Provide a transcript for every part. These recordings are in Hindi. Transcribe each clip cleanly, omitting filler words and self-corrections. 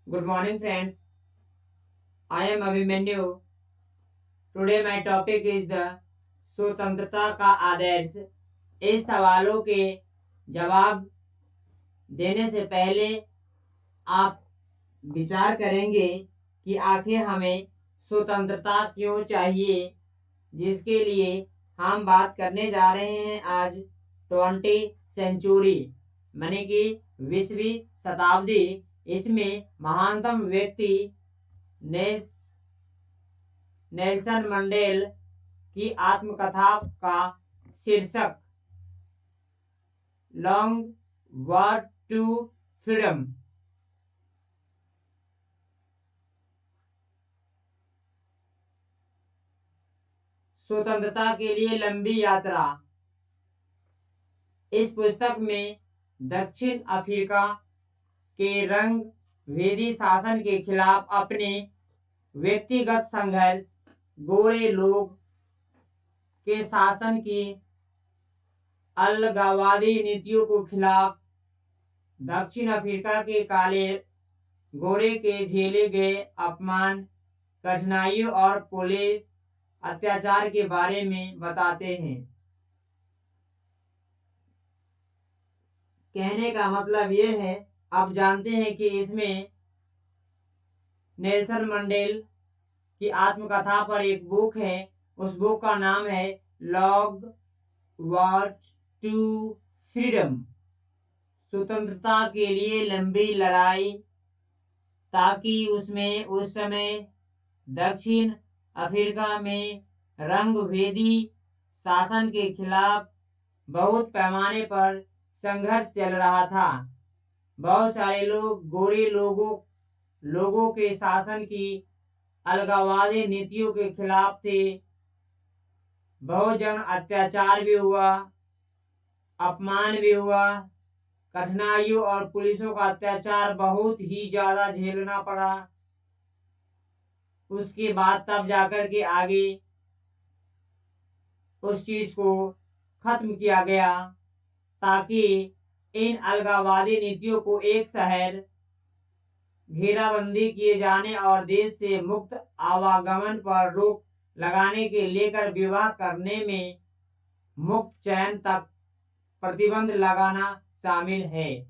Good morning, friends. I am Abhimanyu. Today my topic is the स्वतंत्रता का आदर्श। इस सवालों के जवाब देने से पहले आप विचार करेंगे कि आखिर हमें स्वतंत्रता क्यों चाहिए, जिसके लिए हम बात करने जा रहे हैं आज 20वीं सेंचुरी माने कि 20वीं शताब्दी। इसमें महानतम व्यक्ति नेल्सन मंडेल की आत्मकथा का शीर्षक लॉन्ग वॉर टू फ्रीडम। स्वतंत्रता के लिए लंबी यात्रा। इस पुस्तक में दक्षिण अफ्रीका के रंग भेदी शासन के खिलाफ अपने व्यक्तिगत संघर्ष, गोरे लोग के शासन की अलगाववादी नीतियों के खिलाफ दक्षिण अफ्रीका के काले गोरे के झेले गए अपमान, कठिनाइयों और पुलिस अत्याचार के बारे में बताते हैं। कहने का मतलब यह है, आप जानते हैं कि इसमें नेल्सन मंडेल की आत्मकथा पर एक बुक है। उस बुक का नाम है लॉन्ग वॉर टू फ्रीडम, स्वतंत्रता के लिए लंबी लड़ाई। ताकि उसमें उस समय दक्षिण अफ्रीका में रंगभेदी शासन के खिलाफ बहुत पैमाने पर संघर्ष चल रहा था। बहुत सारे लोग गोरे लोगों के शासन की अलगाववादी नीतियों के खिलाफ थे। बहुत जन अत्याचार भी हुआ, अपमान भी हुआ, कठिनाइयों और पुलिसों का अत्याचार बहुत ही ज्यादा झेलना पड़ा। उसके बाद तब जाकर के आगे उस चीज को खत्म किया गया, ताकि इन अलगाववादी नीतियों को एक शहर घेराबंदी किए जाने और देश से मुक्त आवागमन पर रोक लगाने के लेकर विवाह करने में मुक्त चयन तक प्रतिबंध लगाना शामिल है।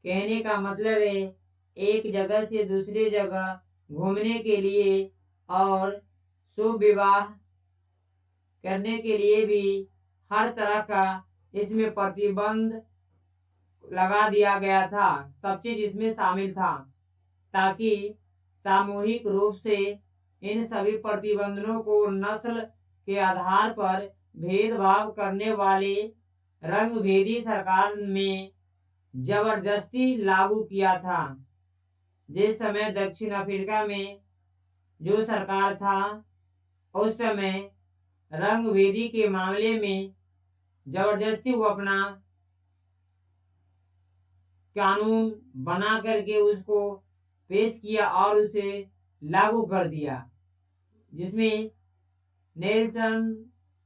कहने का मतलब है, एक जगह से दूसरी जगह घूमने के लिए और शुभ विवाह करने के लिए भी हर तरह का इसमें प्रतिबंध लगा दिया गया था। सब चीज इसमें शामिल था, ताकि सामूहिक रूप से इन सभी प्रतिबंधों को नस्ल के आधार पर भेदभाव करने वाले रंगभेदी सरकार में जबरदस्ती लागू किया था। जिस समय दक्षिण अफ्रीका में जो सरकार था, उस समय रंगभेदी के मामले में जबरदस्ती वो अपना कानून बना करके उसको पेश किया और उसे लागू कर दिया, जिसमें नेल्सन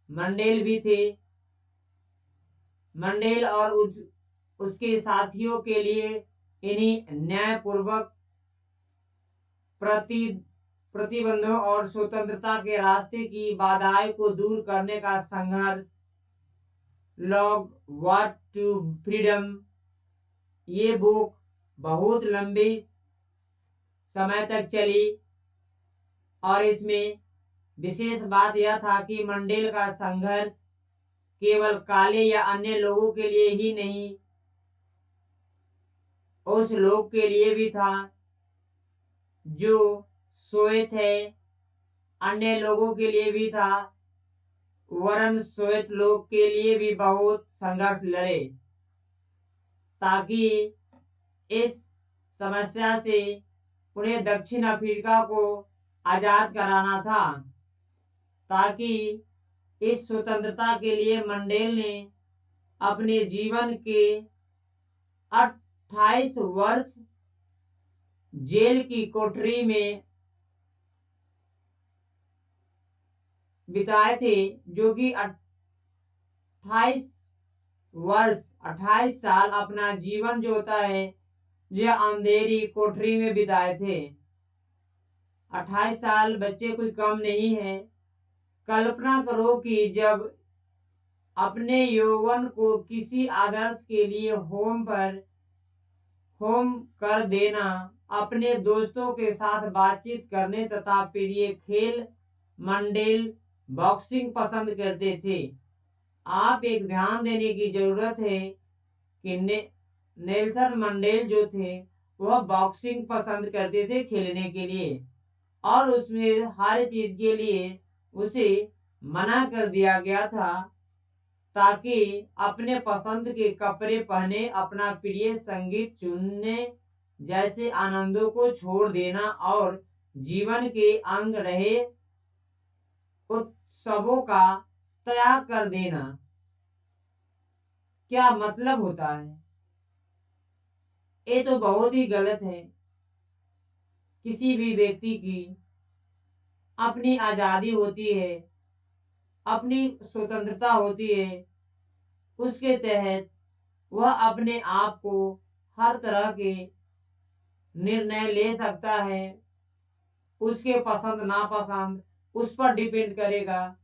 मंडेल भी थे। मंडेल और उसके साथियों के लिए इन्हीं न्यायपूर्वक प्रतिबंधों और स्वतंत्रता के रास्ते की बाधाएं को दूर करने का संघर्ष लॉन्ग वॉर टू फ्रीडम। ये बुक बहुत लंबी समय तक चली और इसमें विशेष बात यह था कि मंडेल का संघर्ष केवल काले या अन्य लोगों के लिए ही नहीं, उस लोग के लिए भी था जो श्वेत है, अन्य लोगों के लिए भी था, वरन श्वेत लोग के लिए भी बहुत संघर्ष लड़े, ताकि इस समस्या से उन्हें दक्षिण अफ्रीका को आजाद कराना था। ताकि इस स्वतंत्रता के लिए मंडेल ने अपने जीवन के 28 वर्ष जेल की कोठरी में बिताए थे, जो कि 28 साल अपना जीवन जो होता है जो अंधेरी कोठरी में बिताए थे। 28 साल बच्चे कोई कम नहीं है। कल्पना करो कि जब अपने यौवन को किसी आदर्श के लिए होम कर देना, अपने दोस्तों के साथ बातचीत करने तथा प्रिय खेल मंडेल बॉक्सिंग पसंद करते थे। आप एक ध्यान देने की जरूरत है कि नेल्सन मंडेल जो थे वह बॉक्सिंग पसंद करते थे खेलने के लिए, और उसमें हर चीज के लिए उसे मना कर दिया गया था ताकि अपने पसंद के कपड़े पहने, अपना प्रिय संगीत चुनने जैसे आनंदों को छोड़ देना और जीवन के अंग रहे उत्सवों का त्याग कर देना। क्या मतलब होता है? ये तो बहुत ही गलत है। किसी भी व्यक्ति की अपनी आजादी होती है, अपनी स्वतंत्रता होती है, उसके तहत वह अपने आप को हर तरह के निर्णय ले सकता है। उसके पसंद नापसंद उस पर डिपेंड करेगा,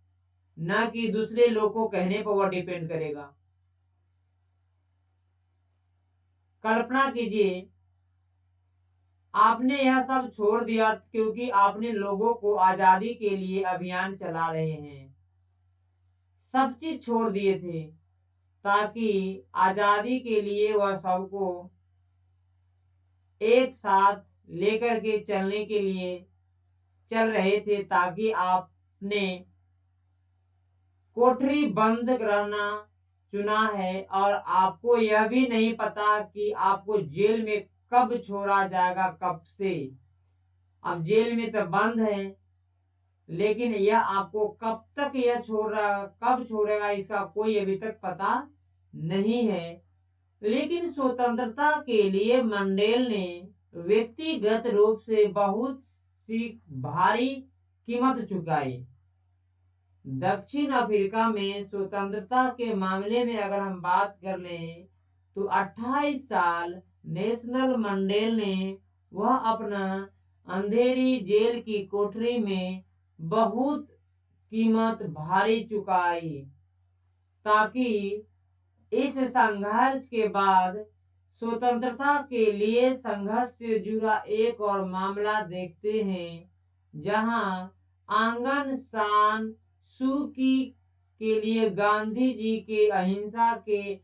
न कि दूसरे लोगों को कहने पर वह डिपेंड करेगा। कल्पना कीजिए आपने यह सब छोड़ दिया क्योंकि आपने लोगों को आजादी के लिए अभियान चला रहे हैं। सब चीज छोड़ दिए थे ताकि आजादी के लिए वह सबको एक साथ लेकर के चलने के लिए चल रहे थे, ताकि आपने कोठरी बंद करना चुना है और आपको यह भी नहीं पता कि आपको जेल में कब छोड़ा जाएगा, कब से। अब जेल में तो बंद है, लेकिन यह आपको कब तक यह कब छोड़ेगा इसका कोई अभी तक पता नहीं है। लेकिन स्वतंत्रता के लिए मंडेल ने व्यक्तिगत रूप से बहुत सी भारी कीमत चुकाई। दक्षिण अफ्रीका में स्वतंत्रता के मामले में अगर हम बात कर लें तो 28 साल नेशनल मंडेल ने वह अपना अंधेरी जेल की कोठरी में बहुत कीमत भारी चुकाई, ताकि इस संघर्ष के बाद स्वतंत्रता के लिए संघर्ष से जुड़ा एक और मामला देखते हैं, जहां आंगन सान सूकी के लिए गांधी जी के अहिंसा के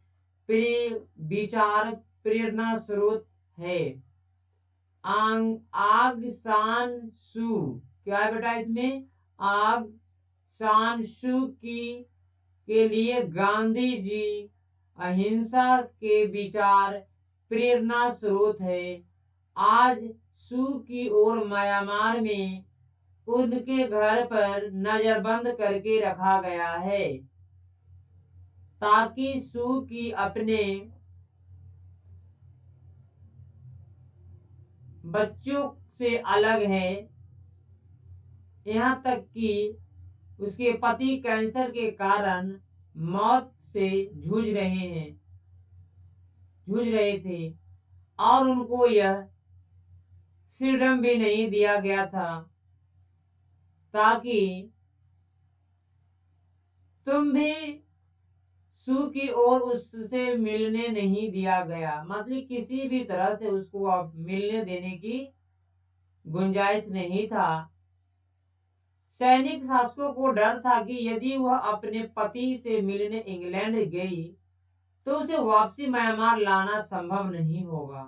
विचार प्रेरणा स्रोत है। आग सान सू क्या है बेटा इसमें? आग सान सू की के लिए गांधी जी अहिंसा के विचार प्रेरणा स्रोत है। आज सू की ओर म्यांमार में उनके घर पर नजरबंद करके रखा गया है, ताकि सू की अपने बच्चों से अलग है। यहाँ तक कि उसके पति कैंसर के कारण मौत से जूझ रहे थे और उनको यह फ्रीडम भी नहीं दिया गया था, ताकि तुम भी सू की ओर उससे मिलने नहीं दिया गया। मतलब किसी भी तरह से उसको अब मिलने देने की गुंजाइश नहीं था। सैनिक शासकों को डर था कि यदि वह अपने पति से मिलने इंग्लैंड गई तो उसे वापसी म्यांमार लाना संभव नहीं होगा।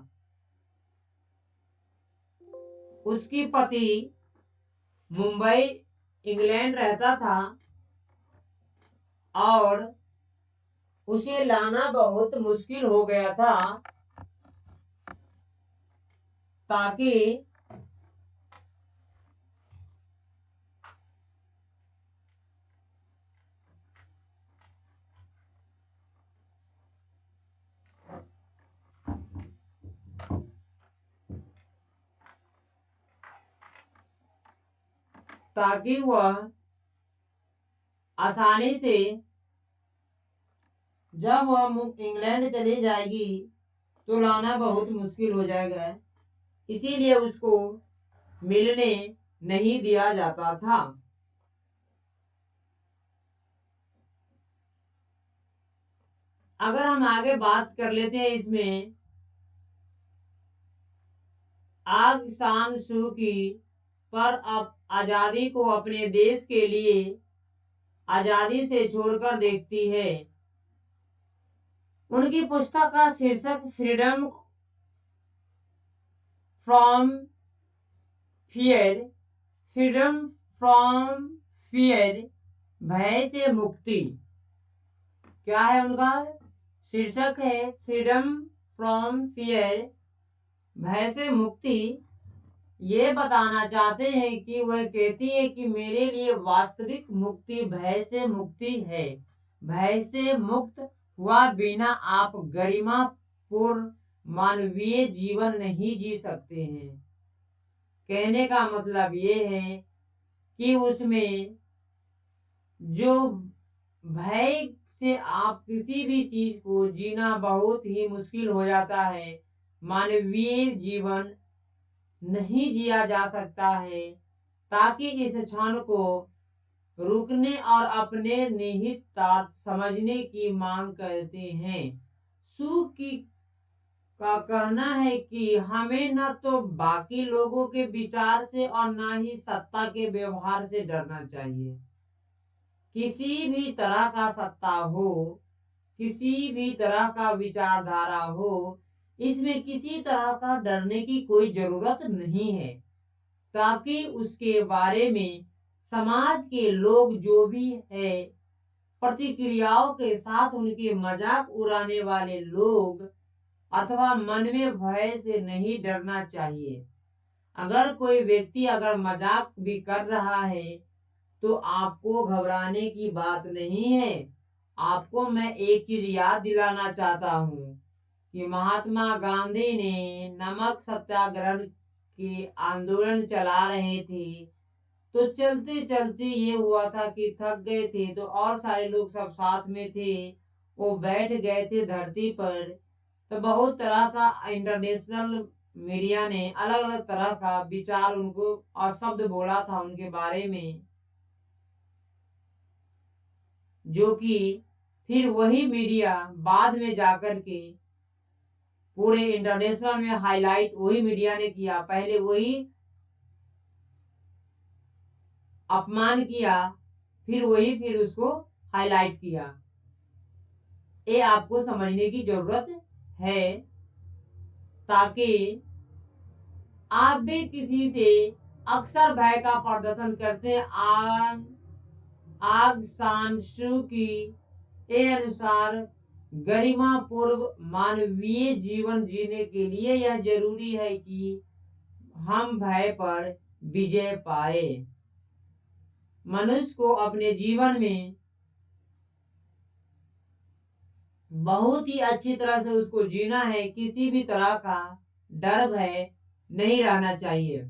उसकी पति मुंबई इंग्लैंड रहता था और उसे लाना बहुत मुश्किल हो गया था, ताकि वह आसानी से जब वह इंग्लैंड चली जाएगी तो लाना बहुत मुश्किल हो जाएगा, इसीलिए उसको मिलने नहीं दिया जाता था। अगर हम आगे बात कर लेते हैं इसमें, आग सान सू की पर अब आजादी को अपने देश के लिए आजादी से छोड़कर देखती है। उनकी पुस्तक का शीर्षक freedom from fear, freedom from fear, भय से मुक्ति। क्या है उनका शीर्षक? है फ्रीडम फ्रॉम फियर, भय से मुक्ति। ये बताना चाहते हैं कि वह कहती है कि मेरे लिए वास्तविक मुक्ति भय से मुक्ति है। भय से मुक्त हुआ बिना आप गरिमापूर्ण मानवीय जीवन नहीं जी सकते हैं। कहने का मतलब ये है कि उसमें जो भय से आप किसी भी चीज को जीना बहुत ही मुश्किल हो जाता है, मानवीय जीवन नहीं जिया जा सकता है, ताकि इस क्षण को रुकने और अपने निहितार्थ समझने की मांग करते हैं। सू की का कहना है कि हमें न तो बाकी लोगों के विचार से और न ही सत्ता के व्यवहार से डरना चाहिए। किसी भी तरह का सत्ता हो, किसी भी तरह का विचारधारा हो, इसमें किसी तरह का डरने की कोई जरूरत नहीं है, ताकि उसके बारे में समाज के लोग जो भी है, प्रतिक्रियाओं के साथ उनके मजाक उड़ाने वाले लोग अथवा मन में भय से नहीं डरना चाहिए। अगर कोई व्यक्ति अगर मजाक भी कर रहा है तो आपको घबराने की बात नहीं है। आपको मैं एक चीज याद दिलाना चाहता हूँ कि महात्मा गांधी ने नमक सत्याग्रह के आंदोलन चला रहे थे, तो चलते चलते ये हुआ था कि थक गए थे, तो और सारे लोग सब साथ में थे, वो बैठ गए थे धरती पर। तो बहुत तरह का इंटरनेशनल मीडिया ने अलग अलग तरह का विचार उनको और शब्द बोला था उनके बारे में, जो कि फिर वही मीडिया बाद में जाकर के पूरे इंटरनेशनल में हाईलाइट वही मीडिया ने किया। पहले वही अपमान किया, फिर उसको हाईलाइट किया। ये आपको समझने की जरूरत है, ताकि आप भी किसी से अक्सर भय का प्रदर्शन करते हैं। आग सान सू की ए अनुसार गरिमा पूर्व मानवीय जीवन जीने के लिए यह जरूरी है कि हम भय पर विजय पाए। मनुष्य को अपने जीवन में बहुत ही अच्छी तरह से उसको जीना है, किसी भी तरह का डर भय नहीं रहना चाहिए।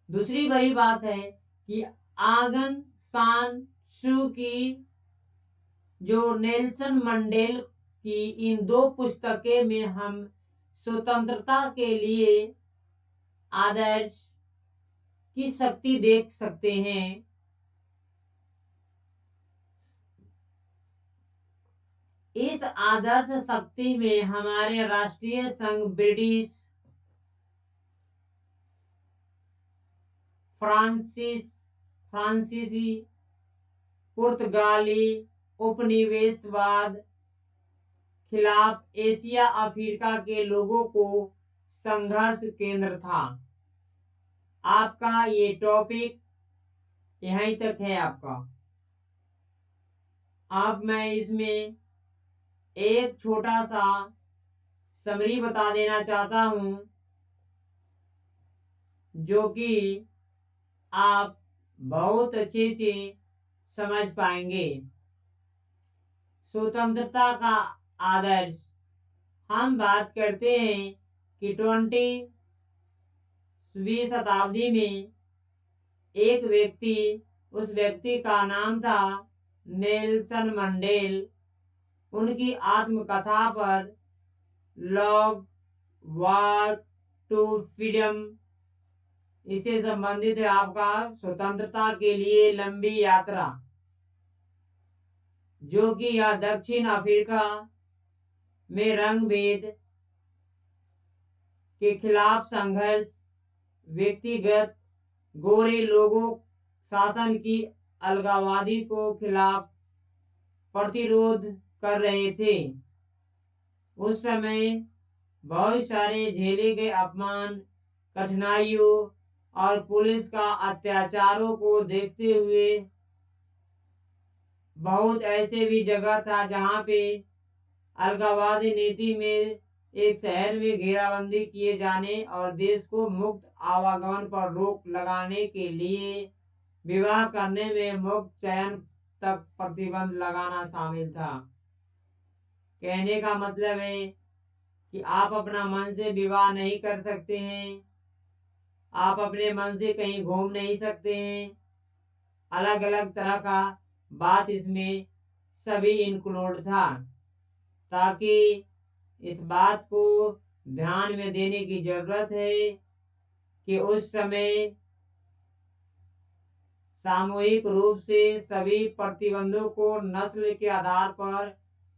दूसरी बड़ी बात है कि आगन सान सू की जो नेल्सन मंडेल की इन दो पुस्तकें में हम स्वतंत्रता के लिए आदर्श की शक्ति देख सकते हैं। इस आदर्श शक्ति में हमारे राष्ट्रीय संघ ब्रिटिश, फ्रांसीसी, पुर्तगाली उपनिवेशवाद खिलाफ एशिया अफ्रीका के लोगों को संघर्ष केंद्र था। आपका ये टॉपिक यहीं तक है आपका। अब मैं इसमें एक छोटा सा समरी बता देना चाहता हूं, जो कि आप बहुत अच्छे से समझ पाएंगे। स्वतंत्रता का आदर्श, हम बात करते हैं कि 20वीं शताब्दी में एक व्यक्ति, उस व्यक्ति का नाम था नेल्सन मंडेल। उनकी आत्मकथा पर लॉग वॉक टू फ्रीडम, इससे संबंधित है आपका स्वतंत्रता के लिए लंबी यात्रा, जो कि यह दक्षिण अफ्रीका में रंग भेद के खिलाफ संघर्ष, व्यक्तिगत गोरे लोगों शासन की अलगाववादी को खिलाफ प्रतिरोध कर रहे थे। उस समय बहुत सारे झेले गए अपमान, कठिनाइयों और पुलिस का अत्याचारों को देखते हुए बहुत ऐसे भी जगह था जहां पे अलगाववादी नीति में एक शहर में घेराबंदी किए जाने और देश को मुक्त आवागमन पर रोक लगाने के लिए विवाह करने में मुक्त चयन तक प्रतिबंध लगाना शामिल था। कहने का मतलब है कि आप अपना मन से विवाह नहीं कर सकते हैं, आप अपने मन से कहीं घूम नहीं सकते हैं। अलग अलग तरह का बात इसमें सभी इंक्लूड था, ताकि इस बात को ध्यान में देने की जरूरत है कि उस समय सामूहिक रूप से सभी प्रतिबंधों को नस्ल के आधार पर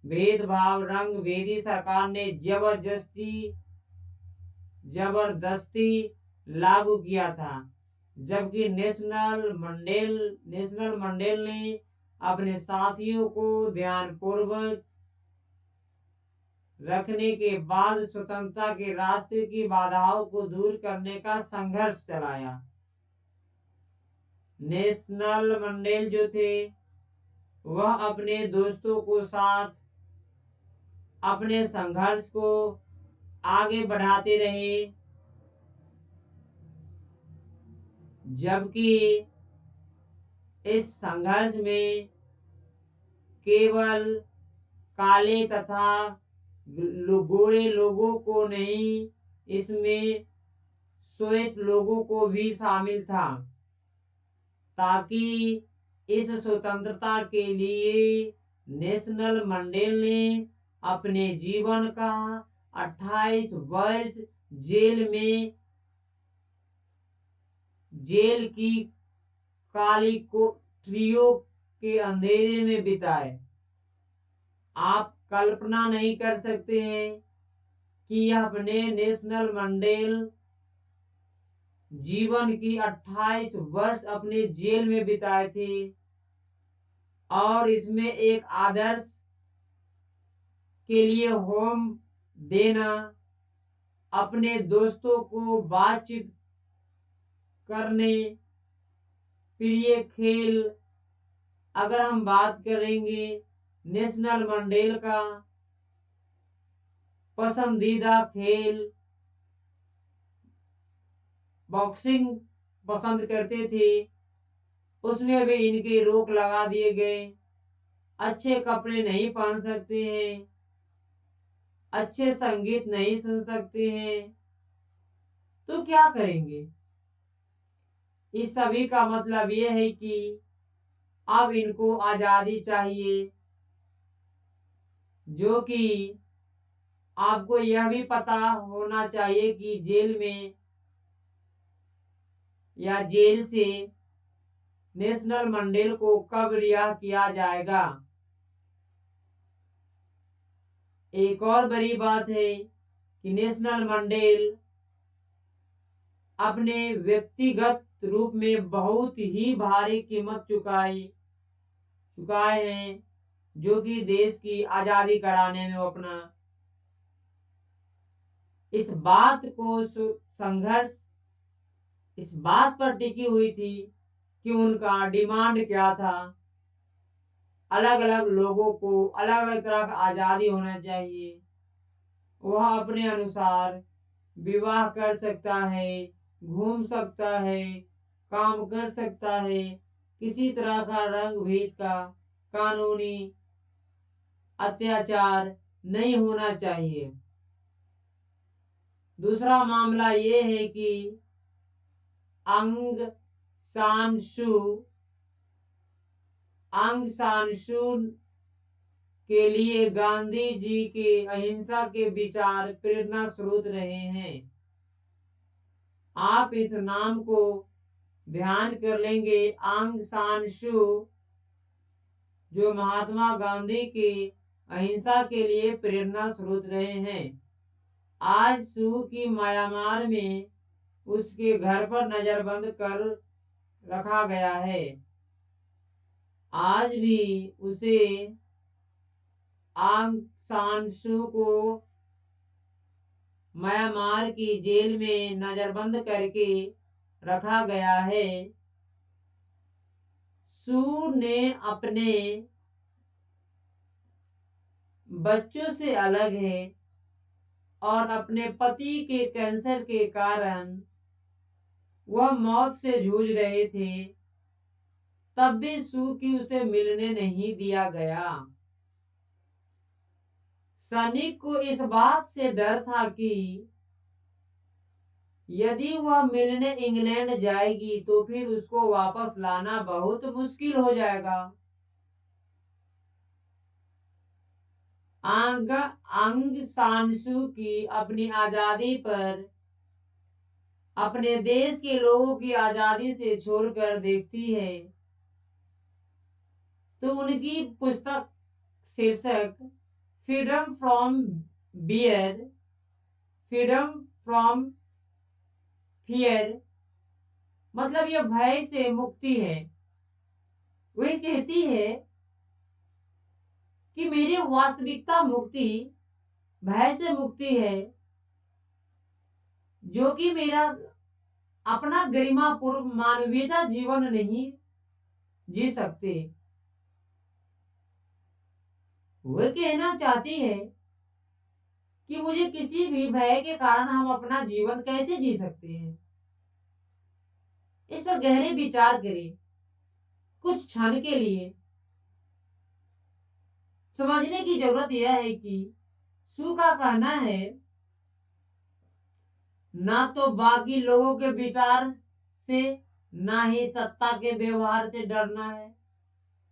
भेदभाव रंग भेदी सरकार ने जबरदस्ती लागू किया था, जबकि नेशनल मंडेल ने अपने साथियों को ध्यानपूर्वक रखने के बाद स्वतंत्रता के रास्ते की बाधाओं को दूर करने का संघर्ष चलाया। नेशनल मंडेल जो थे वह अपने दोस्तों को साथ अपने संघर्ष को आगे बढ़ाते रहे, जबकि इस संघर्ष में केवल काले तथा गोरे लोगों को नहीं, इसमें श्वेत लोगों को भी शामिल था, ताकि इस स्वतंत्रता के लिए नेशनल मंडेल ने अपने जीवन का 28 वर्ष जेल की काली कोठरियों के अंधेरे में बिताए। आप कल्पना नहीं कर सकते हैं कि अपने नेशनल मंडेल जीवन की 28 वर्ष अपने जेल में बिताए थे, और इसमें एक आदर्श के लिए होम देना, अपने दोस्तों को बातचीत करने, प्रिय खेल। अगर हम बात करेंगे नेशनल मंडेल का पसंदीदा खेल बॉक्सिंग पसंद करते थे, उसमें भी इनके रोक लगा दिए गए। अच्छे कपड़े नहीं पहन सकते हैं, अच्छे संगीत नहीं सुन सकते हैं, तो क्या करेंगे? इस सभी का मतलब यह है कि अब इनको आजादी चाहिए, जो कि आपको यह भी पता होना चाहिए कि जेल में या जेल से नेशनल मंडेल को कब रिहा किया जाएगा। एक और बड़ी बात है कि नेशनल मंडेल अपने व्यक्तिगत रूप में बहुत ही भारी कीमत चुकाए हैं, जो कि देश की आजादी कराने में अपना इस बात पर टिकी हुई थी कि उनका डिमांड क्या था। अलग अलग लोगों को अलग अलग तरह का आजादी होना चाहिए, वह अपने अनुसार विवाह कर सकता है, घूम सकता है, काम कर सकता है, किसी तरह का रंग भेद का कानूनी अत्याचार नहीं होना चाहिए। दूसरा मामला ये है कि आंग सान सू के लिए गांधी जी के अहिंसा के विचार प्रेरणा स्रोत रहे हैं। आप इस नाम को ध्यान कर लेंगे, आंग सान सू, जो महात्मा गांधी के अहिंसा के लिए प्रेरणा स्रोत रहे हैं। आज सू की म्यांमार में उसके घर पर नजरबंद कर रखा गया है। आज भी उसे आंग सान सू को म्यांमार की जेल में नजरबंद करके रखा गया है। सू ने अपने बच्चों से अलग है और अपने पति के कैंसर के कारण वह मौत से जूझ रहे थे, तब भी सू की उसे मिलने नहीं दिया गया। सैनिक को इस बात से डर था कि यदि वह मिलने इंग्लैंड जाएगी तो फिर उसको वापस लाना बहुत मुश्किल हो जाएगा। आंग सान सू की अपनी आजादी पर अपने देश के लोगों की आजादी से छोड़कर देखती है तो उनकी पुस्तक शीर्षक freedom from fear, freedom from fear, मतलब यह भय से मुक्ति है। वह कहती है कि मेरी वास्तविकता मुक्ति भय से मुक्ति है, जो कि मेरा अपना गरिमापूर्ण मानवीयता जीवन नहीं जी सकते। वह कहना चाहती है कि मुझे किसी भी भय के कारण हम अपना जीवन कैसे जी सकते हैं। इस पर गहरे विचार करें कुछ क्षण के लिए। समझने की जरूरत यह है कि सू का कहना है ना तो बाकी लोगों के विचार से, ना ही सत्ता के व्यवहार से डरना है।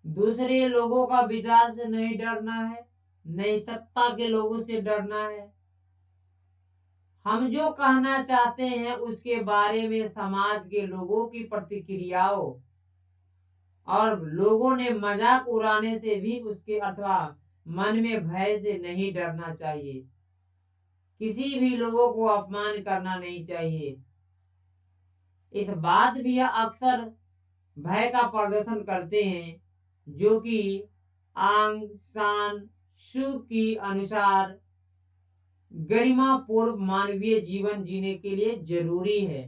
दूसरे लोगों का विचार से नहीं डरना है, नहीं सत्ता के लोगों से डरना है। हम जो कहना चाहते हैं उसके बारे में समाज के लोगों की प्रतिक्रियाओं और लोगों ने मजाक उड़ाने से भी उसके अथवा मन में भय से नहीं डरना चाहिए। किसी भी लोगों को अपमान करना नहीं चाहिए। इस बात भी अक्सर भय का प्रदर्शन करते हैं, जो कि आंग सान सू की अनुसार गरिमापूर्ण मानवीय जीवन जीने के लिए जरूरी है।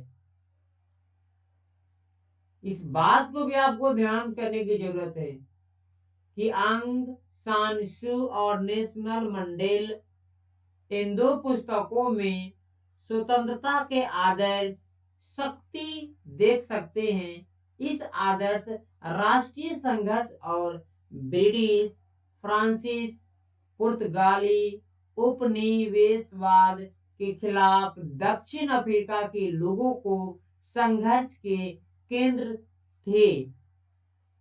इस बात को भी आपको ध्यान करने की जरूरत है कि आंग सान सू और नेशनल मंडेल इन दो पुस्तकों में स्वतंत्रता के आदर्श शक्ति देख सकते हैं। इस आदर्श राष्ट्रीय संघर्ष और ब्रिटिश, फ्रांसीस, पुर्तगाली उपनिवेशवाद के खिलाफ दक्षिण अफ्रीका के लोगों को संघर्ष के केंद्र थे।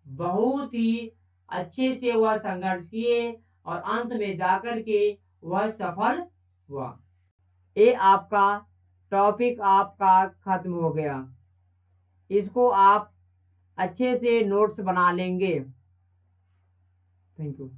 बहुत ही अच्छे से वह संघर्ष किए और अंत में जाकर के वह सफल हुआ। ये आपका टॉपिक आपका खत्म हो गया। इसको आप अच्छे से नोट्स बना लेंगे। Thank you.